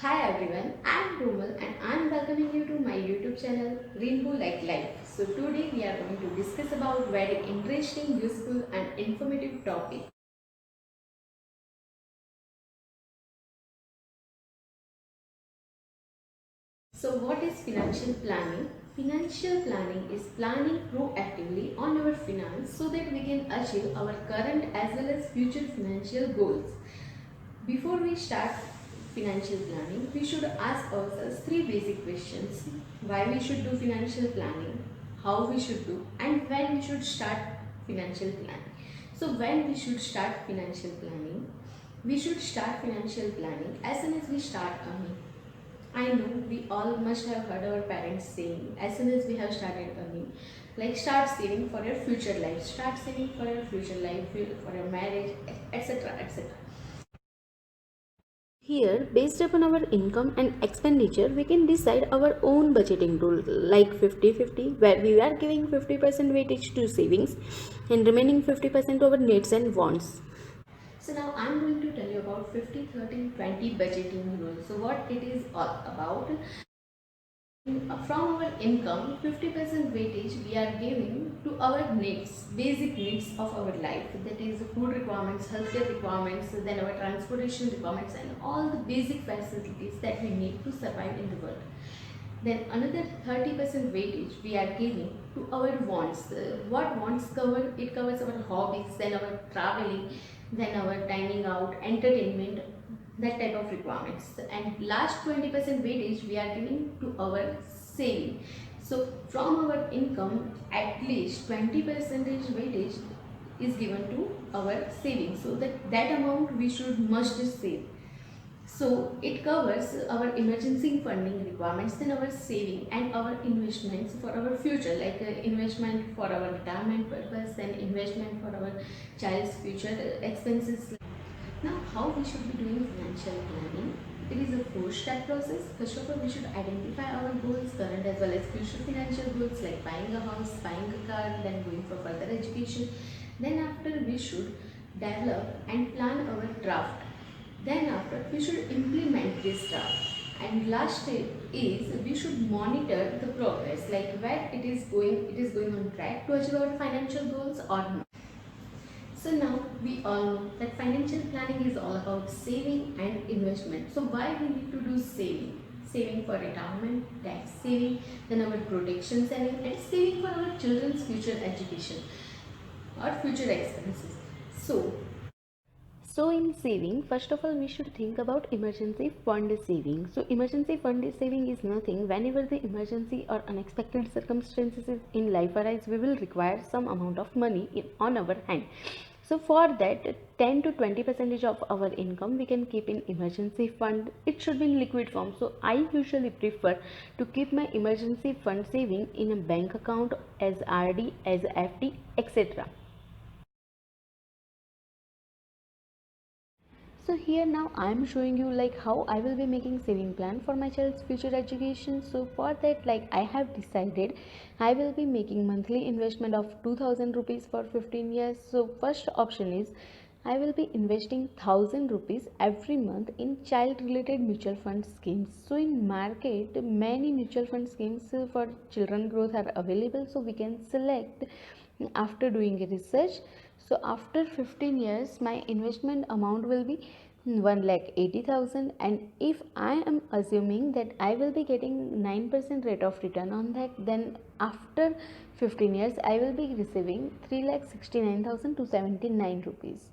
Hi everyone, I am Romal and I am welcoming you to my YouTube channel Rainbow Like Life. So today we are going to discuss about very interesting, useful and informative topic. So what is financial planning? Financial planning is planning proactively on our finance so that we can achieve our current as well as future financial goals. Before we start financial planning, we should ask ourselves three basic questions. Why we should do financial planning, how we should do, and when we should start financial planning. So when we should start financial planning, we should start financial planning as soon as we start earning. I know we all must have heard our parents saying as soon as we have started earning, like start saving for your future life, start saving for your future life, for your marriage, etc. etc. Here, based upon our income and expenditure, we can decide our own budgeting rule like 50-50, where we are giving 50% weightage to savings and remaining 50% to our needs and wants. So now I'm going to tell you about 50-30-20 budgeting rule. So what it is all about. From our income, 50% weightage we are giving to our needs, basic needs of our life. That is food requirements, healthcare requirements, then our transportation requirements and all the basic facilities that we need to survive in the world. Then another 30% weightage we are giving to our wants. What wants cover? It covers our hobbies, then our traveling, then our dining out, entertainment, that type of requirements. And last 20% weightage we are giving to our saving. So from our income, at least 20 percentage weightage is given to our savings. So that amount we should must save. So it covers our emergency funding requirements, then our saving and our investments for our future, like investment for our retirement purpose, then investment for our child's future expenses. Now, how we should be doing financial planning? It is a four-step process. First of all, we should identify our goals, current as well as future financial goals, like buying a house, buying a car, then going for further education. Then after, we should develop and plan our draft. Then after, we should implement this draft. And last step is we should monitor the progress, like where it is going on track to achieve our financial goals or not. So now we all know that financial planning is all about saving and investment. So why we need to do saving? Saving for retirement, tax saving, then our protection saving and saving for our children's future education or future expenses. So in saving, first of all, we should think about emergency fund saving. So emergency fund saving is nothing. Whenever the emergency or unexpected circumstances in life arise, we will require some amount of money on our hand. So for that, 10 to 20 percentage of our income we can keep in emergency fund. It should be in liquid form. So I usually prefer to keep my emergency fund saving in a bank account as RD, as FD, etc. So here now I am showing you like how I will be making saving plan for my child's future education. So for that, like I have decided I will be making monthly investment of 2000 rupees for 15 years. So first option is I will be investing 1000 rupees every month in child related mutual fund schemes. So in market many mutual fund schemes for children growth are available, so we can select after doing a research. So after 15 years my investment amount will be 1,80,000, and if I am assuming that I will be getting 9% rate of return on that, then after 15 years I will be receiving 3,69,279 rupees.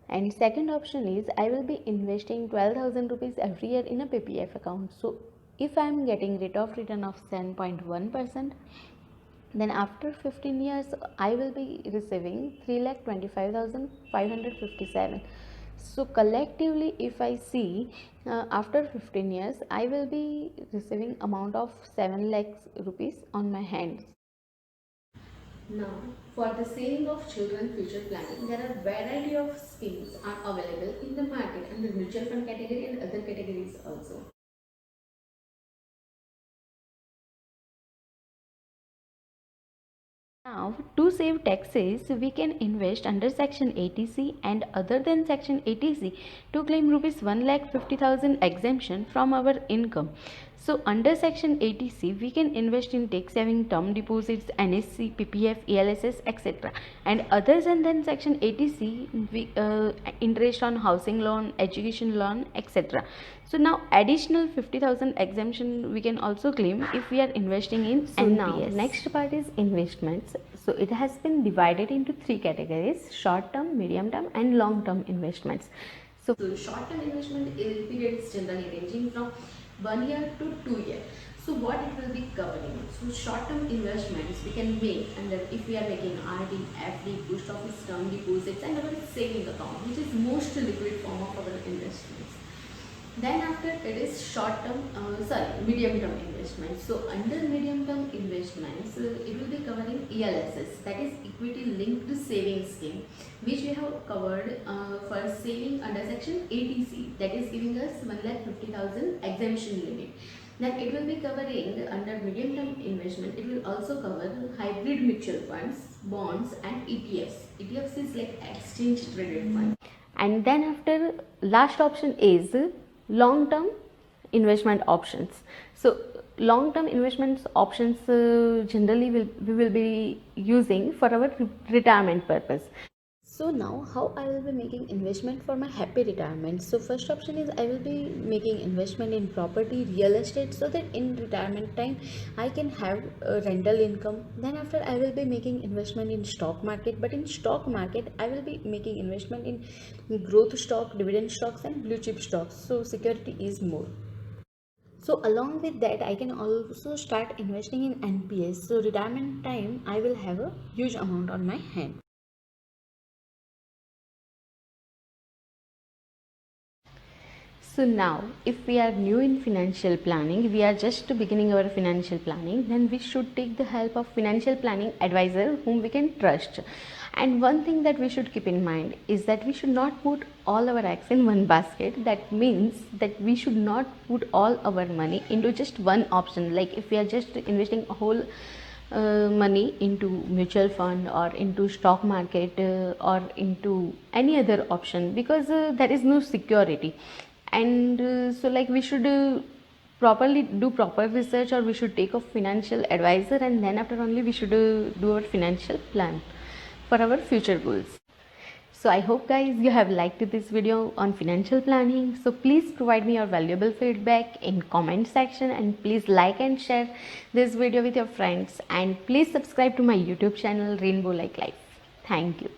And second option is I will be investing 12,000 rupees every year in a PPF account. So if I am getting rate of return of 7.1%, then after 15 years I will be receiving 3,25,557. So collectively if I see, after 15 years I will be receiving amount of 7 lakhs rupees on my hands. Now, for the saving of children future planning, there are variety of schemes are available in the market under mutual fund category and other categories also. Now, to save taxes, we can invest under Section 80C and other than Section 80C to claim rupees 1,50,000 exemption from our income. So, under Section 80C, we can invest in tax saving term deposits, NSC, PPF, ELSS, etc. And other than Section 80C, we interest on housing loan, education loan, etc. So now additional 50,000 exemption we can also claim if we are investing in NPS. Now next part is investments. So it has been divided into three categories: short term, medium term and long term investments. So short term investment period is generally ranging from 1 year to 2 years. So what it will be covering? So short term investments we can make under if we are making RD, FD, post office term deposits and our saving account, which is most liquid form of our investments. Then after it is short term, medium term investments. So under medium term investments, it will be covering ELSS, that is equity linked savings scheme, which we have covered for saving under Section 80C, that is giving us 1,50,000 exemption limit. Then it will be covering under medium term investment, it will also cover hybrid mutual funds, bonds and ETFs. ETFs is like exchange traded fund. And then after last option is long term investment options. So long term investments options generally we will be using for our retirement purpose. So now how I will be making investment for my happy retirement. So first option is I will be making investment in property, real estate, so that in retirement time I can have a rental income. Then after I will be making investment in stock market, but in stock market I will be making investment in growth stock, dividend stocks and blue chip stocks. So security is more. So along with that I can also start investing in NPS. So retirement time I will have a huge amount on my hand. So now, if we are new in financial planning, we are just beginning our financial planning, then we should take the help of financial planning advisor whom we can trust. And one thing that we should keep in mind is that we should not put all our eggs in one basket. That means that we should not put all our money into just one option. Like if we are just investing a whole money into mutual fund or into stock market or into any other option, because there is no security. And so like we should properly do proper research, or we should take a financial advisor, and then after only we should do our financial plan for our future goals. So I hope guys you have liked this video on financial planning. So please provide me your valuable feedback in comment section, and please like and share this video with your friends, and please subscribe to my YouTube channel Rainbow Like Life. Thank you.